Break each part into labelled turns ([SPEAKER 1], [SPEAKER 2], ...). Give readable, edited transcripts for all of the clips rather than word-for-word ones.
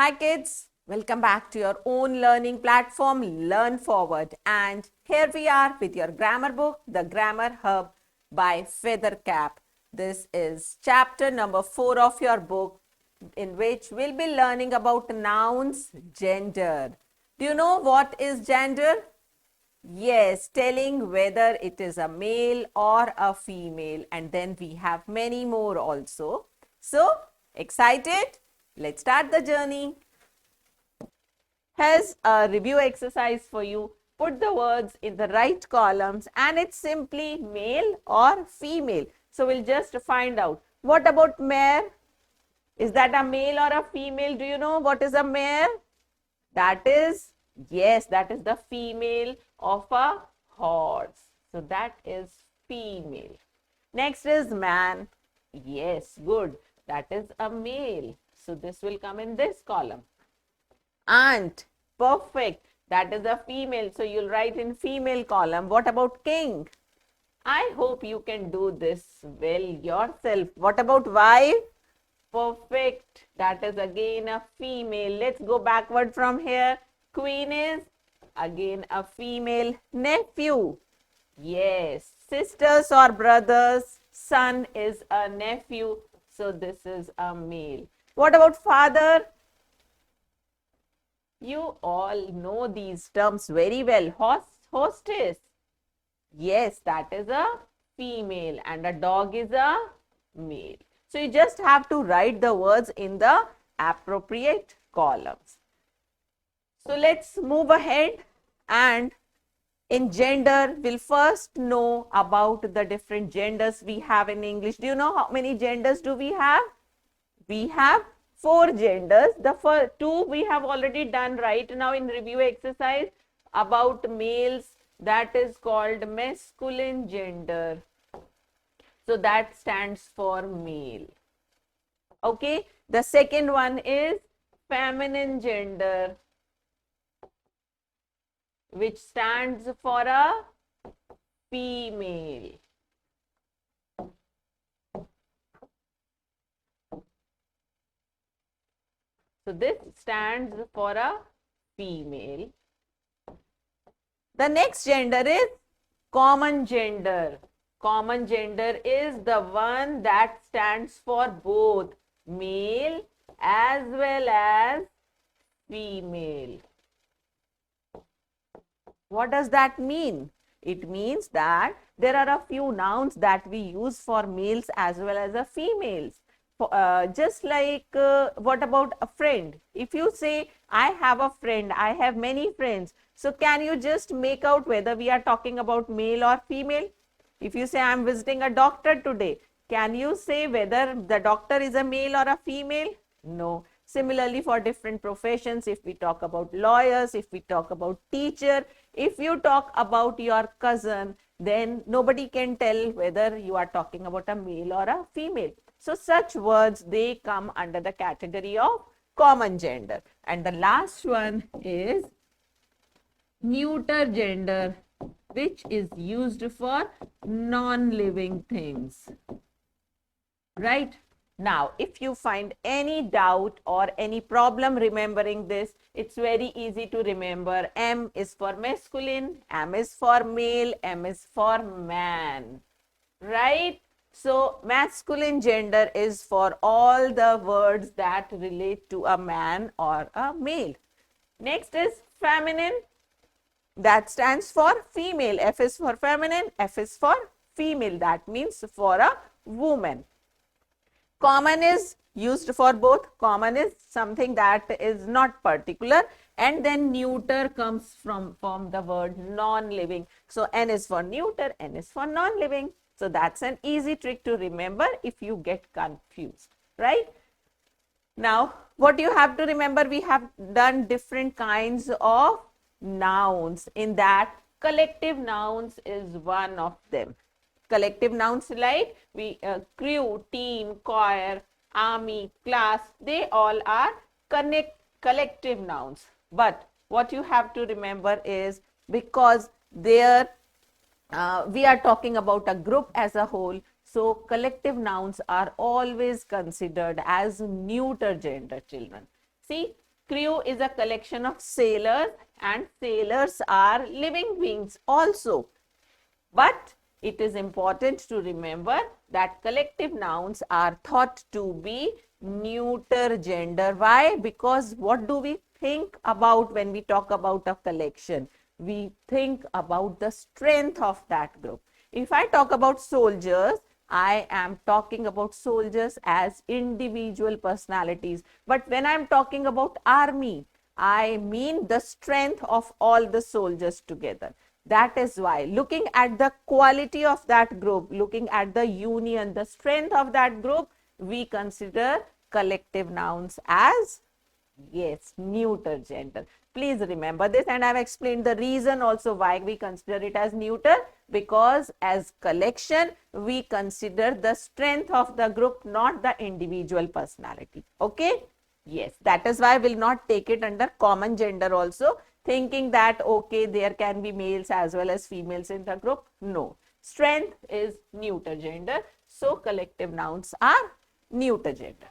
[SPEAKER 1] Hi kids, welcome back to your own learning platform Learn Forward, and here we are with your grammar book, The Grammar Hub by Feathercap. This is chapter number 4 of your book, in which we'll be learning about nouns, gender. Do you know what is gender? Yes, telling whether it is a male or a female, and then we have many more also. So, excited? Let's start the journey. Here's a review exercise for you. Put the words in the right columns, and it's simply male or female. So, we'll just find out. What about mare? Is that a male or a female? Do you know what is a mare? That is, yes, that is the female of a horse. So that is female. Next is man. Yes, good. That is a male. So this will come in this column. Aunt, perfect. That is a female. So you'll write in female column. What about king? I hope you can do this well yourself. What about wife? Perfect. That is again a female. Let's go backward from here. Queen is again a female. Nephew. Yes. Sisters or brothers. Son is a nephew. So this is a male. What about father? You all know these terms very well. Hostess. Yes, that is a female, and a dog is a male. So you just have to write the words in the appropriate columns. So let's move ahead, and in gender, we'll first know about the different genders we have in English. Do you know how many genders do we have? We have 4 genders. The first 2 we have already done right now in review exercise about males. That is called masculine gender. So that stands for male. Okay. The second one is feminine gender, which stands for a female. So this stands for a female. The next gender is common gender. Common gender is the one that stands for both male as well as female. What does that mean? It means that there are a few nouns that we use for males as well as a females. Just like what about a friend? If you say, I have a friend, I have many friends. So can you just make out whether we are talking about male or female? If you say, I am visiting a doctor today, can you say whether the doctor is a male or a female? No. Similarly, for different professions, if we talk about lawyers, if we talk about teacher, if you talk about your cousin, then nobody can tell whether you are talking about a male or a female. So such words, they come under the category of common gender. And the last one is neuter gender, which is used for non-living things. Right? Now, if you find any doubt or any problem remembering this, it's very easy to remember. M is for masculine, M is for male, M is for man. Right? So, masculine gender is for all the words that relate to a man or a male. Next is feminine. That stands for female. F is for feminine, F is for female. That means for a woman. Common is used for both. Common is something that is not particular, and then neuter comes from the word non-living. So N is for neuter, N is for non-living. So that's an easy trick to remember if you get confused, right? Now, what you have to remember, we have done different kinds of nouns. In that, collective nouns is one of them. Collective nouns like crew, team, choir, army, class, they all are collective nouns. But what you have to remember is, because there we are talking about a group as a whole, so collective nouns are always considered as neuter gender, children. See, Crew is a collection of sailors, and sailors are living beings also. But it is important to remember that collective nouns are thought to be neuter gender. Why? Because what do we think about when we talk about a collection? We think about the strength of that group. If I talk about soldiers, I am talking about soldiers as individual personalities. But when I'm talking about army, I mean the strength of all the soldiers together. That is why looking at the quality of that group, looking at the union, the strength of that group, we consider collective nouns as, yes, neuter gender. Please remember this, and I've explained the reason also why we consider it as neuter, because as collection, we consider the strength of the group, not the individual personality. Okay? Yes, that is why we'll not take it under common gender also, thinking that, okay, there can be males as well as females in the group. No, strength is neuter gender. So collective nouns are neuter gender.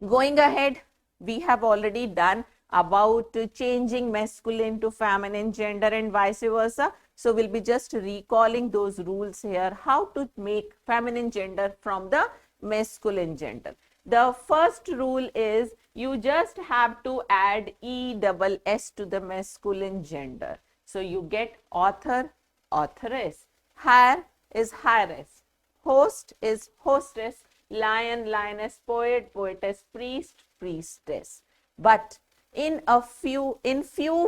[SPEAKER 1] Going ahead, we have already done about changing masculine to feminine gender and vice versa. So we'll be just recalling those rules here, how to make feminine gender from the masculine gender. The first rule is you just have to add ESS to the masculine gender. So you get author, authoress, hire is heiress, host is hostess, lion, lioness, poet, poetess, priest, priestess. But in few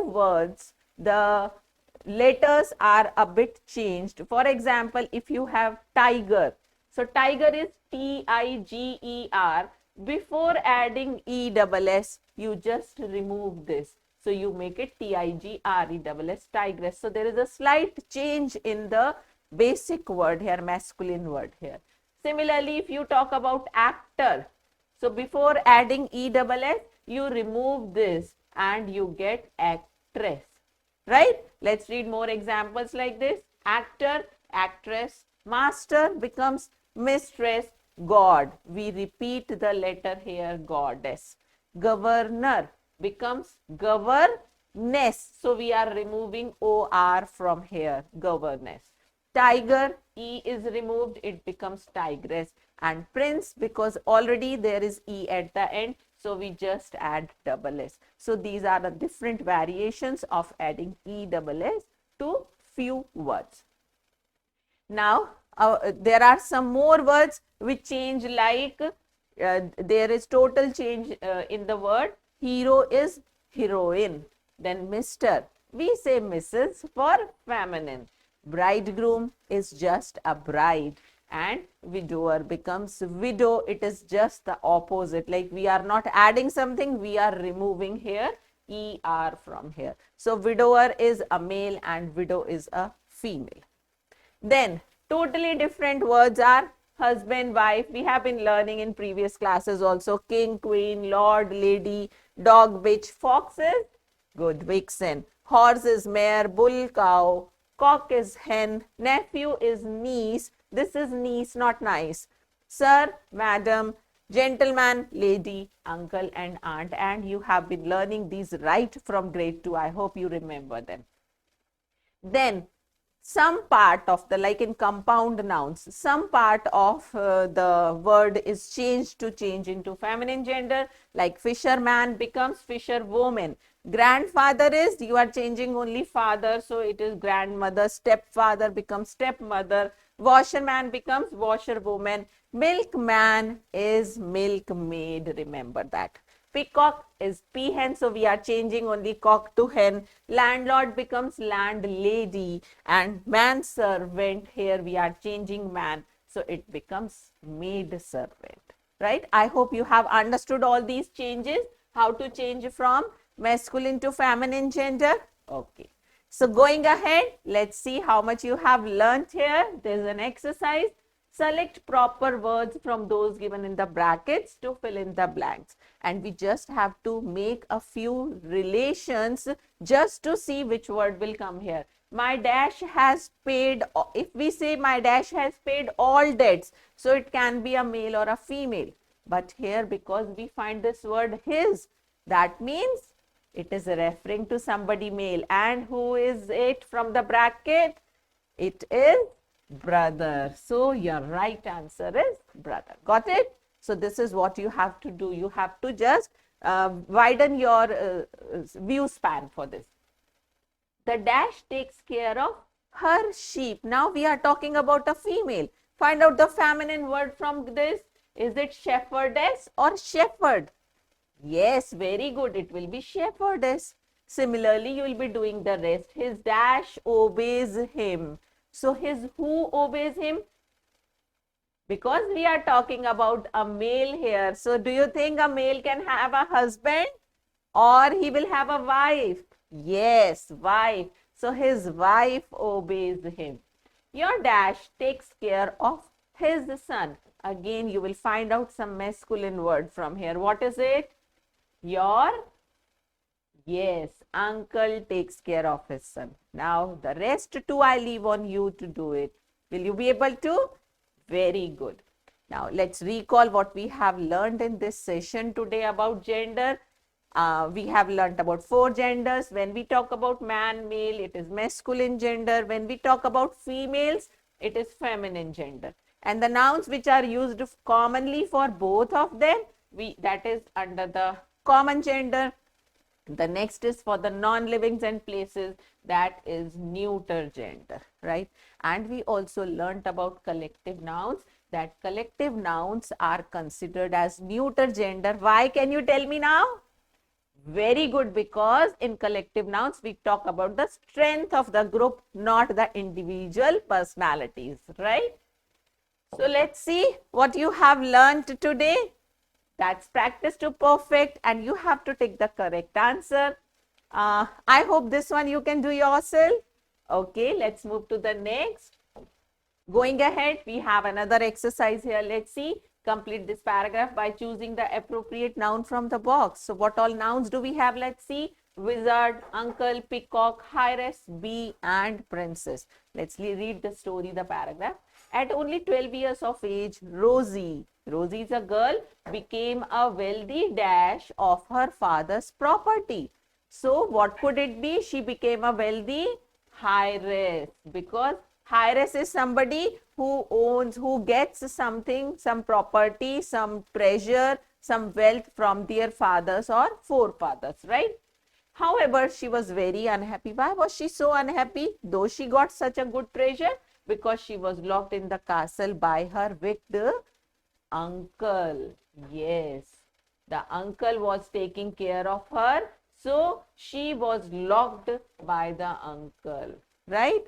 [SPEAKER 1] words, the letters are a bit changed. For example, if you have tiger, so tiger is Tiger. Before adding ESS, you just remove this. So you make it Tigreess, tigress. So there is a slight change in the basic word here, masculine word here. Similarly, if you talk about actor, so before adding ESS, you remove this and you get actress, right? Let's read more examples like this. Actor, actress, master becomes mistress, god. We repeat the letter here, goddess. Governor becomes governess. So we are removing OR from here, governess. Tiger, E is removed, it becomes tigress. And prince, because already there is E at the end, so we just add SS. So these are the different variations of adding ESS to few words. Now, there are some more words which change, like there is total change in the word. Hero is heroine. Then Mr. We say Mrs. for feminine. Bridegroom is just a bride, and widower becomes widow. It is just the opposite. Like we are not adding something, we are removing here ER from here. So widower is a male and widow is a female. Then totally different words are husband, wife. We have been learning in previous classes also. King, queen, lord, lady, dog, bitch, fox is good, vixen. Horse is mare, bull, cow. Cock is hen, nephew is niece. This is niece, not nice. Sir, madam, gentleman, lady, uncle and aunt. And you have been learning these right from grade 2. I hope you remember them. Then some part of the, like in compound nouns, some part of the word is changed to change into feminine gender, like fisherman becomes fisherwoman. Grandfather is, you are changing only father, so it is grandmother. Stepfather becomes stepmother. Washerman becomes washerwoman. Milkman is milkmaid, remember that. Peacock is peahen, so we are changing only cock to hen. Landlord becomes landlady, and manservant, here we are changing man, so it becomes maid servant, right? I hope you have understood all these changes, how to change from masculine to feminine gender. Okay, so going ahead, let's see how much you have learnt here. There's an exercise. Select proper words from those given in the brackets to fill in the blanks. And we just have to make a few relations just to see which word will come here. My dash has paid, if we say my dash has paid all debts, so it can be a male or a female. But here, because we find this word his, That means it is referring to somebody male. And who is it from the bracket? It is brother. So your right answer is brother. Got it? So this is what you have to do. You have to just widen your view span for this. The dash takes care of her sheep. Now we are talking about a female. Find out the feminine word from this. Is it shepherdess or shepherd? Yes, very good. It will be shepherdess. Similarly, you will be doing the rest. His dash obeys him. So his who obeys him? Because we are talking about a male here. So do you think a male can have a husband or he will have a wife? Yes, wife. So his wife obeys him. Your dash takes care of his son. Again, you will find out some masculine word from here. What is it? Your, yes, uncle takes care of his son. Now, the rest too I leave on you to do it. Will you be able to? Very good. Now, let's recall what we have learned in this session today about gender. We have learnt about 4 genders. When we talk about man, male, it is masculine gender. When we talk about females, it is feminine gender. And the nouns which are used commonly for both of them, that is under the common gender. The next is for the non-livings and places, that is neuter gender, right? And we also learnt about collective nouns, that collective nouns are considered as neuter gender. Why, can you tell me now? Very good, because in collective nouns, we talk about the strength of the group, not the individual personalities, right? So let's see what you have learned today. That's practice to perfect, and you have to take the correct answer. I hope this one you can do yourself. Okay, let's move to the next. Going ahead, we have another exercise here. Let's see. Complete this paragraph by choosing the appropriate noun from the box. So what all nouns do we have? Let's see. Wizard, uncle, peacock, heiress, bee, and princess. Let's read the story, the paragraph. At only 12 years of age, Rosie is a girl, became a wealthy dash of her father's property. So what could it be? She became a wealthy heiress, because heiress is somebody who owns, who gets something, some property, some treasure, some wealth from their fathers or forefathers, right? However, she was very unhappy. Why was she so unhappy? Though she got such a good treasure, because she was locked in the castle by her wicked uncle. Yes, the uncle was taking care of her, so she was locked by the uncle, right?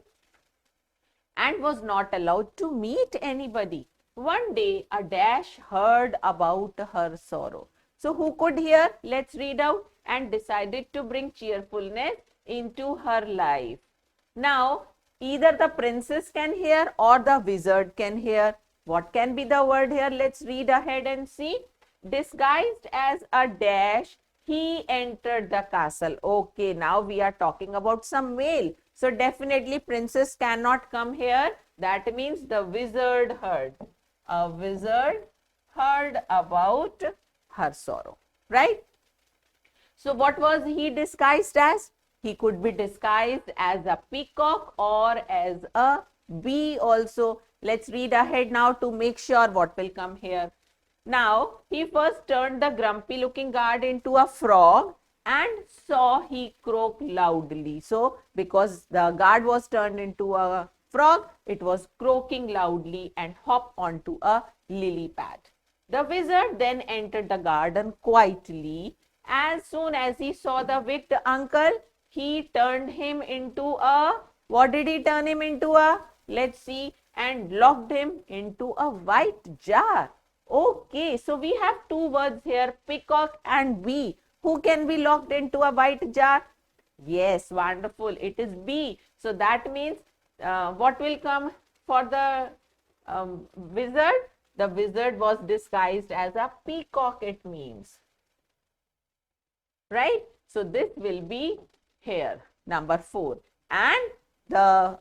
[SPEAKER 1] And was not allowed to meet anybody. One day, a dash heard about her sorrow. So who could hear? Let's read out. And decided to bring cheerfulness into her life. Now, either the princess can hear or the wizard can hear. What can be the word here? Let's read ahead and see. Disguised as a dash, he entered the castle. Okay, now we are talking about some male. So definitely princess cannot come here. That means the wizard heard. A wizard heard about her sorrow, right? So what was he disguised as? He could be disguised as a peacock or as a bee also. Let's read ahead now to make sure what will come here. Now, he first turned the grumpy looking guard into a frog and saw he croak loudly. So, because the guard was turned into a frog, it was croaking loudly and hopped onto a lily pad. The wizard then entered the garden quietly. As soon as he saw the wicked uncle, he turned him into a, what did he turn him into a? Let's see, and locked him into a white jar. Okay, so we have 2 words here, peacock and bee. Who can be locked into a white jar? Yes, wonderful. It is bee. So that means what will come for the wizard? The wizard was disguised as a peacock, it means. Right? So this will be here, number 4. And the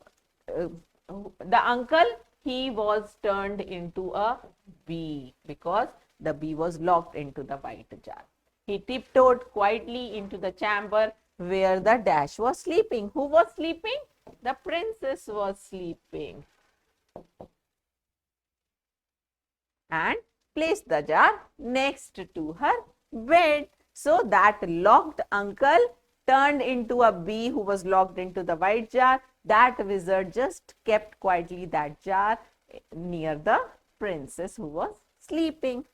[SPEAKER 1] uncle, he was turned into a bee because the bee was locked into the white jar. He tiptoed quietly into the chamber where the dash was sleeping. Who was sleeping? The princess was sleeping. And placed the jar next to her bed. So that locked uncle turned into a bee who was locked into the white jar. That wizard just kept quietly that jar near the princess who was sleeping.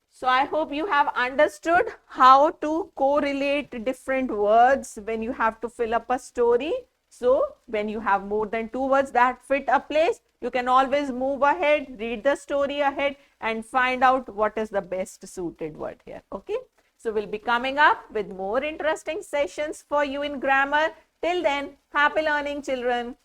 [SPEAKER 1] So I hope you have understood how to correlate different words when you have to fill up a story. So when you have more than 2 words that fit a place, you can always move ahead, read the story ahead and find out what is the best suited word here. Okay. So we'll be coming up with more interesting sessions for you in grammar. Till then, happy learning, children.